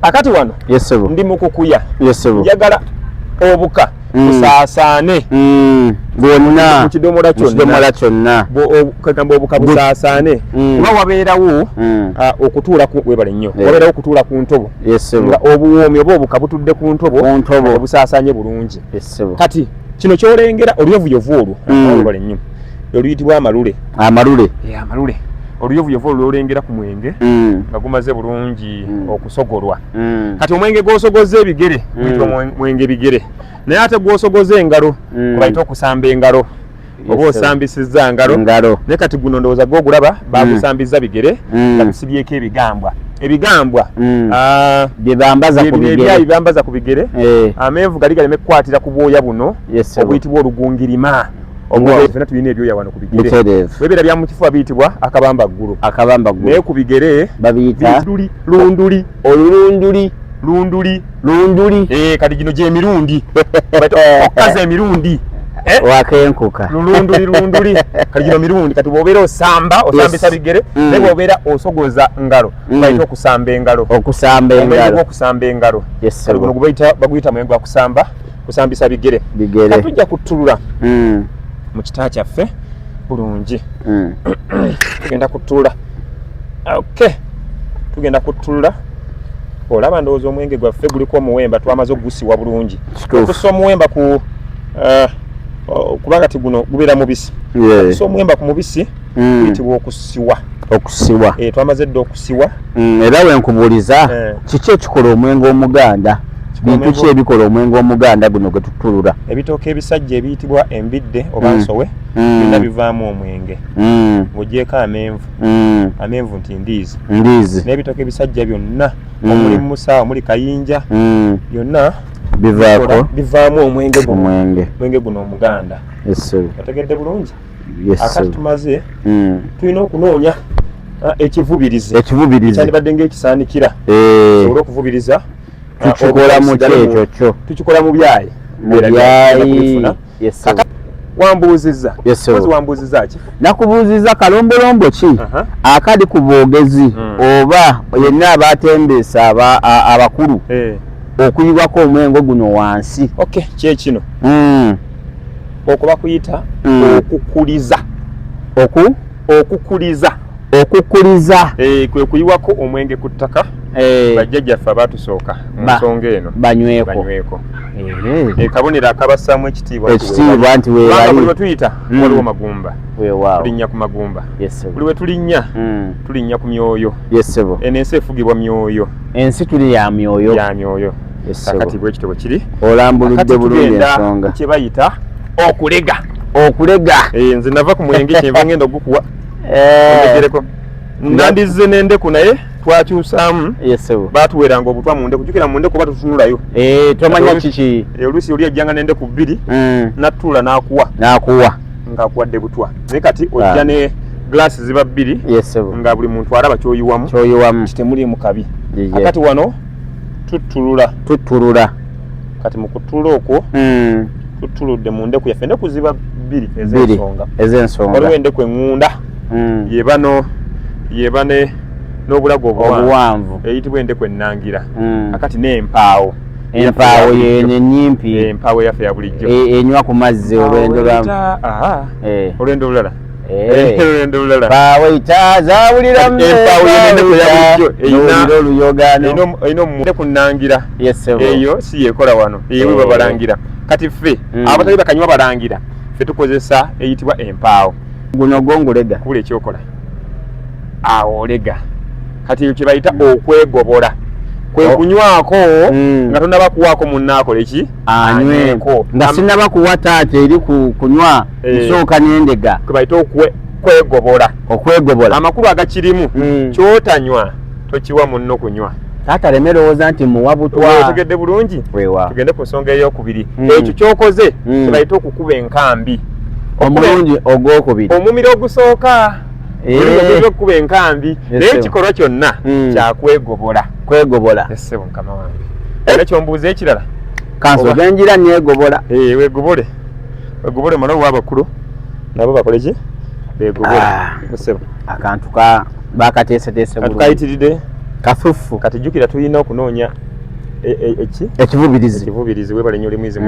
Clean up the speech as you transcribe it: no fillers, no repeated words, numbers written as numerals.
akati wano ndi mukukuya njagala obuka busaasane bwonna mu kidomola kyonna kagamba obuka busaasane kuba wabeerawo okutuula webale nnyo wabeerawo okutuula ku ntobo nga obuwoomi oba obuka butudde ku ntobo busaasanye bulungi kati kino kyolengera oluyovuyovu olwo webale nnyo oluyitibwa amalule oluyovuyovu olwo lwolengera ku mwenge nga gumaze bulungi okusogolwa kati omwenge gwosogoza ebigere guyitibwa mwenge bigere naye ate gwosogoza engalo gubayita okusamba engalo oba osambisizza ngalo naye kati guno ndowooza gwogulaba bagusambiza bigere nga bisibyeko ebigambwa bibambaza ku bigere amenvu gali galeme kukwatira ku bwoya buno obuyitibwa olugungirima fena tulina ebyoya wano ku bigere webeera bya mu kifuba biyitibwa akabamba ggulu naye ku bigere babiyita lunduli kati gino gyemirundi okaza emirundi wakenkuka lunduli kati gino mirundi kati bwobeera osambisa bigere naye bwobeera osogoza ngalo bayita okusamba engalo okusamba engalo kati guno baguyita mwenge gwa kusambisa bigere kati tujja kuttulula mu kita kyaffe bulungi tugenda kuttulula tugenda kuttulula olaba ndowooza omwenge gwaffe guliko omuwemba twamaze ogusiwa bulungi okussa omuwemba kuba kati guno gubeera mubisi okussa omuwemba ku mubisi guyitibwa okusiwa twamaze dda okusiwa era wenkubuuliza kiki ekikola omwenge omuganda bintu ki ebikola omwenge omuganda guno gwe tuttulula ebitooke ebisajja ebiyitibwa embidde oba nsowe byonna bivaamu omwenge ng'ogyeko amenvu nti ndiizi n'ebitooke ebisajja byonna omuli musa omuli kayinja byonna bivaamu omwenge guno omuganda otegedde bulungi akati tumaze tulina okunoonya ekivubirizi kyandibadde ng'ekisaanikira sobole okuvubiriza tukikolamu kyekyo tukikola mu byayi wambuuzizza wambuuzizza ki nakubuuzizza kalombolombo ki akali ku boogezi oba yenna abatembeesa abakulu okuyiwako omwenge guno wansi kyekino okuba kuyita okukuliza kwe kuyiwako omwenge ku ttaka bajjajjaffe abatusooka mu nsonga eno banyweko kabonero akabassaamu ekitiibwa nti weebali bwe tuyita waliwo magumba tulinnya ku magumba buli we tulinnya tulinnya ku myoyo eno ensi efugibwa myoyo ensi tuli ya myoyo akati bwe kityo bwe kiri olambuludde bulungi ensonga kye bayita okulega nze nava ku mwenge kyenva ngenda ogukuwa ondegereko nandizze n'endeku naye twakyusaamu baatuweeranga obutwa mu ndeku jjukira mu ndeku oba tutunulayo tomanya kiki oluusi oli ajjanga n'endeku bbiri nattuula n'akuwa ng'akuwadde butwa naye kati ojja ne glaasi ziba bbiri nga buli muntu alaba kyoyiwamu kitemuliimu kabi akati wano tuttulula kati mu kuttulula okwo tuttuludde mu ndeku yaffe endeku ziba bbiri ez'ensonga waliwo endeku eŋŋunda yeba n'obulago obuwanvu eyitibwa endeku ennangira akati n'empaawo yennyimpi empaawo yaffe ya bulijjo enywa ku mazzi olwendo olwendo olulala paawo itazawulira erina omundeku nnangira eyo si yekola wano eyo babalangira kati ffe abatali bakanywa balangira ffe tukozesa eyitibwa empaawo guno gongulega kubula ekyokola awo olega kati kye bayita okwegobola kwe kunywako nga tonaba kuwaako munnaakola eki anyweko nga sinaba kuwa taata eri kunywa nsooka n'endega kwe bayita okwegobola amakulu agakirimu kyotanywa tokiwa munno kunywa taata lemerowooza nti muwa butwa otegedde bulungi tugende ku nsonga ey'okubiri ekyo kyokoze kye bayita okukuba enkambi omulungi ogwokubiri omumiro ogusooka okukuba enkambi naye ekikolwa kyonna kwegobola essebo mukama wange era kyombuuza ekirala kansoga enjira negobola wegobole mala owa abakulu nabo bakole ki begobole essebo akantu bakateeseteese tukayitiridde kafufu kati jukira tulina okunoonya ekivubirizi webale nnyo oli mwizi